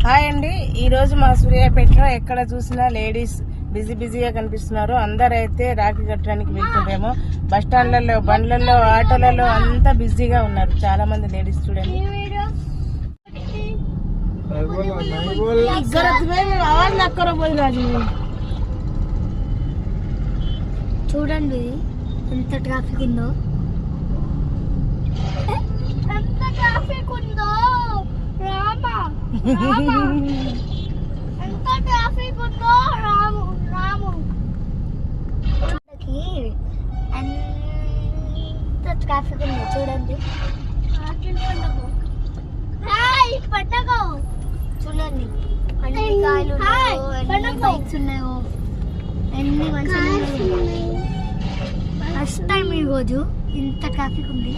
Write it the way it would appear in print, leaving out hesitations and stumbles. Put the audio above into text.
Hi అండి. ఈ రోజు మా సూర్యాపేటలో ఎక్కడ చూసినా లేడీస్ బిజీగా కనిపిస్తున్నారు. అందరైతే రాఖీ కట్టడానికి వెళ్తుండేమో. బస్ స్టాండ్లలో, బండ్లలో, ఆటోలలో అంతా బిజీగా ఉన్నారు. చాలా మంది లేడీస్ చూడండి. చూడండి ఎంత ట్రాఫిక్ ఉందో, రామా ఎంత ట్రాఫిక్ ఉందో. రాము ఎంత ట్రాఫిక్ ఉందో చూడండి. పండగ చూడండి, అన్ని కాయలు, ఎన్ని బైక్స్ ఉన్నాయో, ఎన్ని మంచిగా. ఫస్ట్ టైం ఈరోజు ఇంత ట్రాఫిక్ ఉంది.